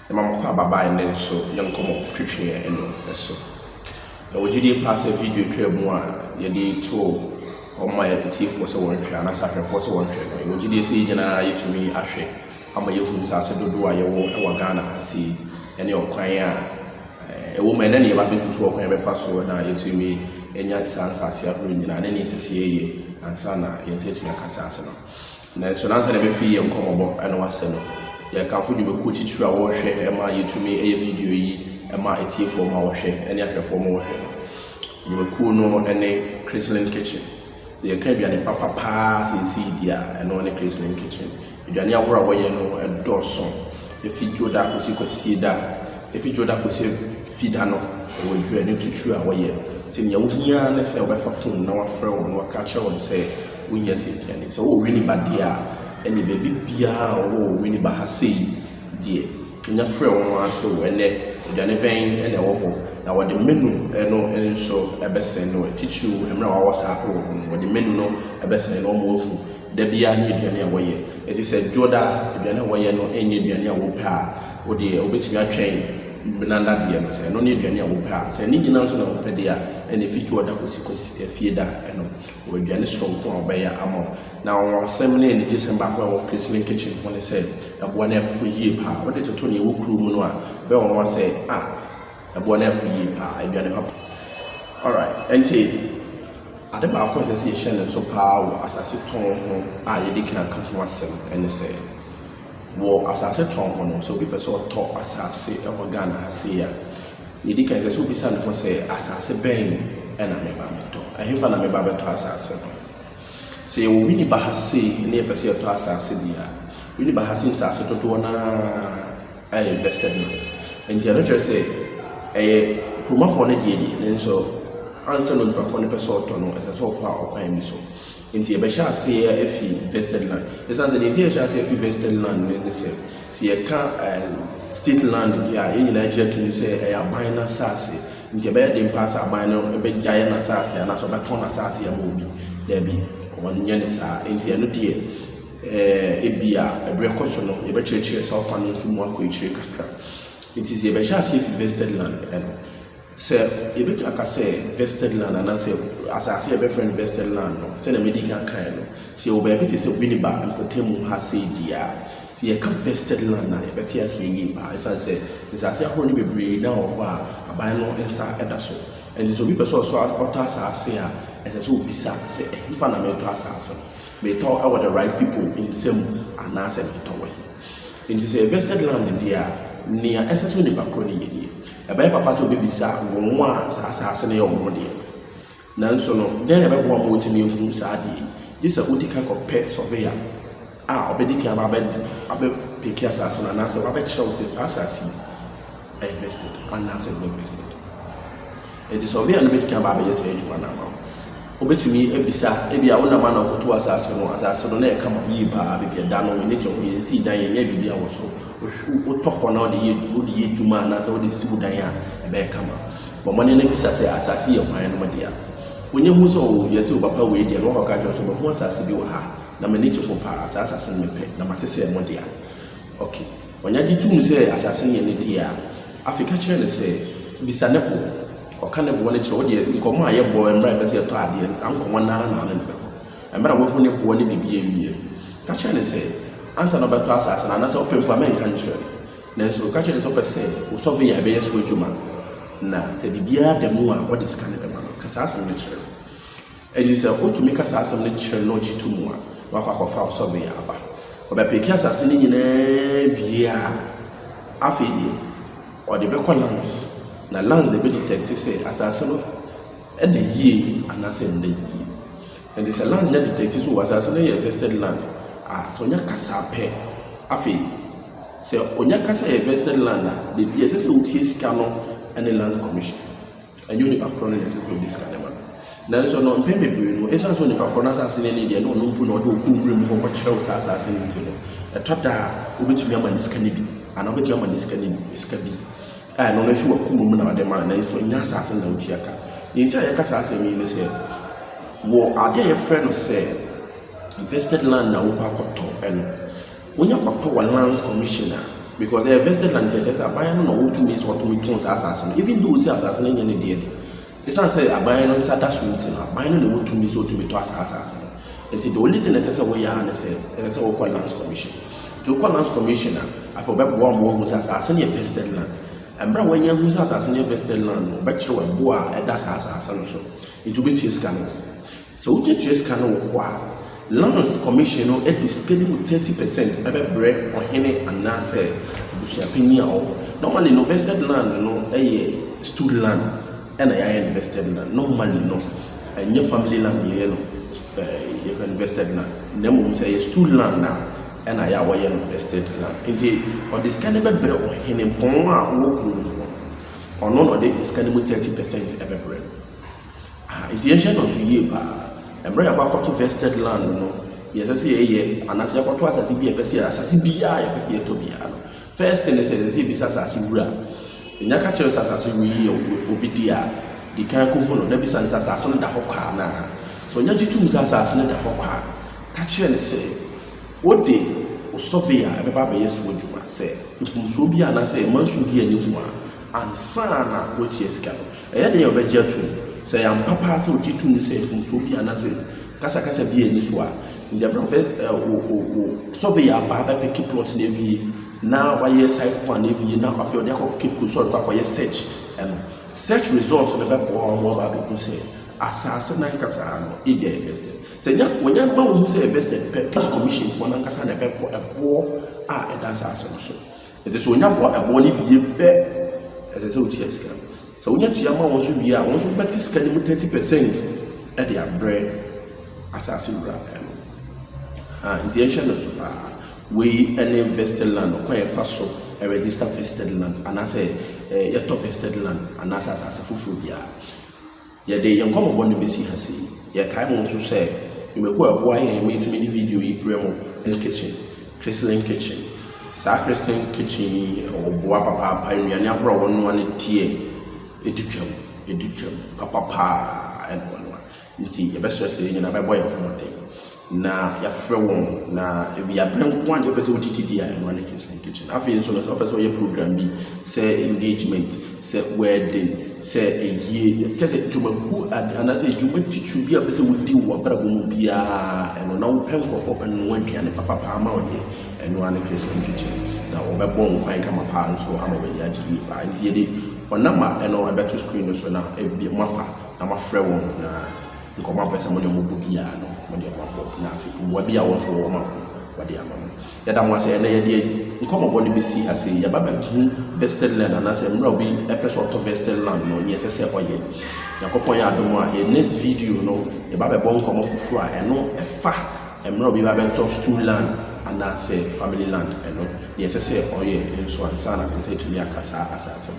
Mamma Baba and then so young come up preaching and so. I would you pass a video to one, you did two on my teeth was a one and I sacrifice one. Would you see Jana to me, Ashe? I'm a young Sasa do I walk Ghana, I see any of choir. A woman any about me to walk every fast forward now to me, and yet sans I see a bring and then it's and Sana in say to your Cassasano. Then so answer every fee and come about and was no. Ya kanfo de be ko titira wo hwe e ma yetumi e video yi e ma etie fo ma wo hwe ene ahwefo ma wo hwe de be ko no ene Christland kitchen so ya ka aduane papa pa sisi dia ene one Christland kitchen aduane awora wo ye no e doso e fi joda ko si kwasi da e fi joda ko si fida no wo aduane tutu a wo ye tin ya wo hia na se wo be fa phone na wa frɛ wo no wa ka che wo se wo nya se aduane se wo wini badia any baby bia wo wini ba ha sei die nya frɛ wo ase wo ene aduane bɛn ene wo ho na wo de menu eno enso ebesen no tichu emra wa wasa ho wo de menu no ebesen no mo hu da bia ni aduane a wo ye eti sɛ joda aduane wo ye no enye aduane a wo pɛ a wo de obetumi atwɛn benanda die no sɛ no ne aduane a wo pɛ a sɛ ni gina nso na wo pɛ de a ene fitu oda kosi efie da eno wo aduane sonko a obɛya ama na wo sɛm ne ni gisem ba ko wo Christland kitchen ho ne sɛ abo na afu yie pa wo de toto ne wo kru mu no a bɛ wo sɛ abo na afu yie pa aduane papa alright enti ade ba ko sɛ yɛ hyɛ ne so pa wo asase ton ho a ye de kan ka ho asɛm ene sɛ wo asase ton ho no so bi pɛ sɛ ɔtɔ asase e ho Ghana ha se ya ye de kan sɛ so bi sa ne ho sɛ asase bɛn ɛna me ba me to ahemfa na me ba bɛtɔ asase no se wo wini bahase ne pese to asase dia wini bahase asase to na invested no enti no chere se proma for ne die ne so answer no ba ko ne pese to no ese so fa okwan mi so enti e be sha se afi invested land esa se enti e sha se afi invested land ne se se e ka state land dia ye nyina je to se aban na asase nti e be de pass aban no e be gyae na asase na so be ton asase ya mo bi da bi one yen is enti eno die ebia ebrekoso no e be chirechire so fa no nso mu akoichire kakra enti se e be sha se invested land eno se e be aka se vested land and say asase e be friend invested land no se na medical kan no se o be be se wini ba mpotemu ha se dia se e ka vested land na e be tia se yi ba esa se asase ahoro ni bebre na o ba aban no ensa eda so and so people so ota asase a esa so bisa se if na me to asase me to our the right people in same anase me to we in this vested land dia nia esa so ni bakro ni yedi ebe papa so be bisa wo a asase ne yo mo de nanso no den ebe bo mo timi hu sa de this odi kan ko pay surveyor obedi kan abe pick asase na anase abe chew se asase invested anase invested it is surveyor no be kan ba be say ejuma na ma obetumi ebisa ebia wona ma na okoto asase no na e kama yi ba bibia da no ne je ho ye si dan ye nya bibia wo so wo to ho na de ye juma na so de sibu dan ya e be kama bo mo ne bisa se asase ye hwan no dia wonye hu so ye se o papa we dia no ho ka jo so bo asase bi wo ha na me ne che ko pa asase no me pe na mate se mo dia okay wonya gitum se asase ye ne dia Africa chere se bisa ne po o kan bo ne kire wo de nkomo aye bo emra pese to ade ne san nkomo na ne be emra wo hu ne bo ne bibie wie ka chere se ansa no beto asase na se opempo amen kan chere ne so ka chere so pese wo surveyor be yeso adwuma na se bibia da mu a wo de scan be ma ka sase ne chere elisa o to me ka sase ne chere no gitumu a wa kwa fa surveyor aba o be peki asase ne nyina bia afedi o de be colons na land de be detect say asase no e de yie anase nde yie and this land na detect so asase no invested land so nya kasa pe afi se onya kasa invested land na de bia se utie sika no and land commission and you need background in this this kind of man na so no mpembe biri no esa so ni background asase ne de no mpu no de okunkure mu ko kyerɛ asase ne ntino e toda obetumi ama ni sika ne bi ana obetumi ama ni sika ne bi sika bi no na fi wakumu mu na de ma na so nya asase na utia ka nti aye kasa asase mi ne se wo ade ye friend no se invested land na wo akoto eno wonya koto wa lands commissioner because the vested land churches are buying no to miss what we don't assassin, even though it's assassinating any day. It's not say I'm buying on Saturday, buying the wood to miss what to be to assassin. And the only thing necessary I say is a lands commission. To call lands commissioner, I forgot one more was assassin vested land. And bra when you who's assassin vested land, but you and boa and that's assassin so. It will be chase canal. So we get chase canal lands commission no e discarding 30% ebe bread or any and na say bushapini or normally no vested land no stood land and I invested land normally no and your family land you know you can invested land name we say stood land now and I invested land indeed or this kind of bread or any pon or none of this kind of 30% ebe bread intention of ye pa Embrace about to vested land, no. Yes, I say, and as I got to as be a person, as I be a to be. First thing is, as if it's as you were. In your catchers as we obidia, the kind of component, the business assassin the hoka. So, Yajitum's assassin the hoka. Catch and say, what day or Sophia, everybody yes, would you say? If from Subia and I say, Mansugi and you and Sana, which is cattle. A day of a jet say I'm papa so jitu say from Sophia and I say kasa bi eni so a the first surveyor ba pick plot na bi na why site plan na bi na afio dey keep so kwa search and search result na be bo ba be say asase na kasa no e dey invested say when you ma who say invested plus commission for na kasa na be bo a e da asase no so it is when you bo ni bi be as say o ties ka. So when you are also be a 30% at their bread assassin intention of we any vested land or quite fast so a register vested land and I say yet of vested land and as a full year. Yeah, they young come upon the BC has seen. Yeah, Kai also say you may go a boy and wait to make the video in the kitchen, Christian kitchen, Sacristan kitchen or boa papa pioneer one tier. Editum, papa, and one. Nti best say you never boy of na ya frewon na we are bring one the person TTD and one kitchen. I feel so as also your program be say engagement, say wedding, say a year, just to who and I say you want to be a person would do what bia and now pen of open one and papa amount and one Christian kitchen. Now over born quite come apart so I'm already at Onama eno abeto screen so na ebi mafa na mafrɛ won na nkoma pesa mo de mo bobia no mo de mabo na afi wo bia wo so wo ma wo de amam yada mo ase na ye de nkoma bo ne besi ase ya baba hu vested land na ase mra obi episode of vested land no ye sese oye yakopon ya adomo a next video no ye baba bo nkoma fufuru a eno efa mra obi baba to stool land and I say family land eno ye sese oye nso ansana say to me akasa asase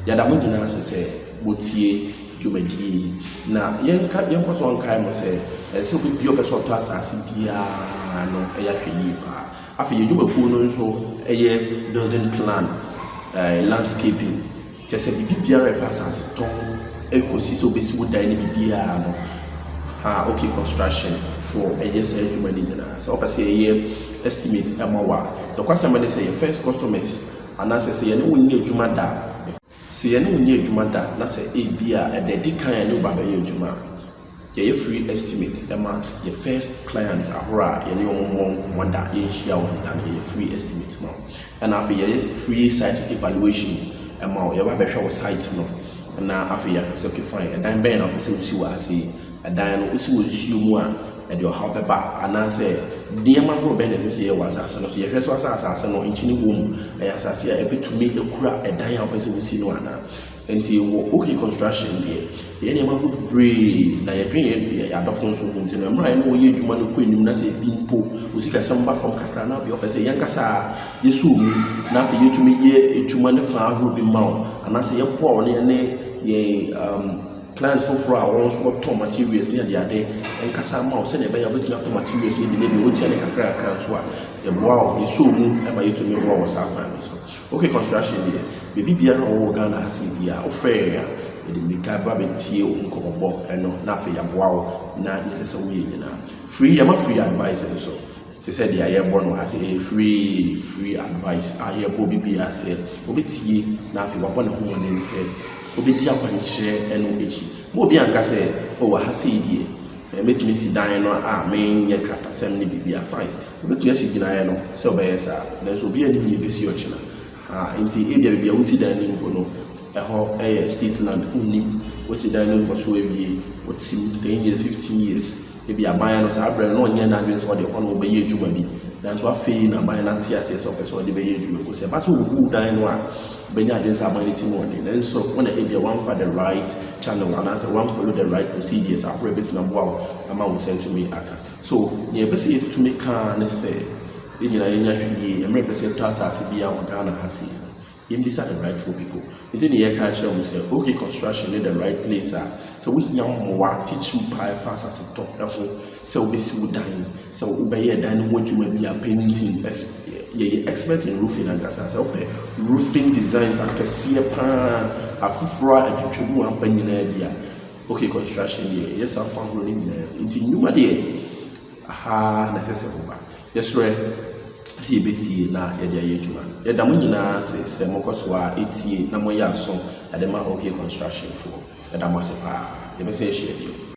yada mo nyina se botie dwumadi na yenko so nkai mo se bi bio person to asase bia no eya hweyi pa afi yedwumaku no nso building plan landscaping just bi bia refa asase ton ekosi so besi wo dan ni bia no okay construction for dwumadi na so opese estimate amawa the question when they say first customers and say you know we adwuma da say you know we adwuma da na say bia e dey kan no ba be adwuma ye free estimate amount your first clients ahora ye no mo da ye shia wo da ye free estimate no and after ye free site evaluation amount ye ba be hwe site no na after ye say okay fine and then be na person usi wa ase and then no usi wo nsuo mu a e dey how be ba and say Diama who Ben is here was as no yes was as no in chini womb as I see a bit to make a crack a dying person with Sinuana and see okay construction here. Any man who breathe na your dream ya don't so to them right no ye juma no queen na say bimpo we see some back from Kakra na be person yankasa yesu na for you to me ye juma ne fa who be mount and I say ye poor ye clients for our own materials near the other and Casama send a bay of materials maybe which any Kakra so a wow is so moon and by you to me what was happening. Okay, construction here. Baby Biara or Ghana has in the affair. It will be Cabra Tio Uncobo and no nothing. Wow, not necessarily free. I'm a free advice and so. They said the air born has a free advice. I hear Bobby B. I said, Bobby T. Nafi, one of whom and said, Bobby Diapan share and OH. Bobby Anka said, oh, I see dear. Make me sit down or main your crap assembly be a fine. But yes, you know, so by us, there's will be any busy ochina. Into India be a woodsy dining bono, a whole state land only was the dining was what seemed 10 years, 15 years. Maybe a buyer was a brand no yen against what the one will be you to me. That's what feeling a buyer not see as a person the way you go. But who dine one, Benya against our money morning. And so when the area one for the right channel and as one follow the right procedures, I pray between a wow, a man will send to me. So, near Bessie to me can say, in a represent us as a beer or Ghana has here. In this are the right for people. In the air culture, we say, okay, construction in the right place. So we young more teach you pie fast as a top level. So we see dying. So we a dining what you may be a painting expert in roofing and gas. Okay, roofing designs and see a pan, a fufra and to do one penny idea. Okay, construction here. Yes, I found running into new idea. Aha, necessary. Yes, right. Si beti na yede ayejuma yeda mo nyina se mokoso a etie na mo ya so ade ma okay construction for yeda mo se pa ye be se share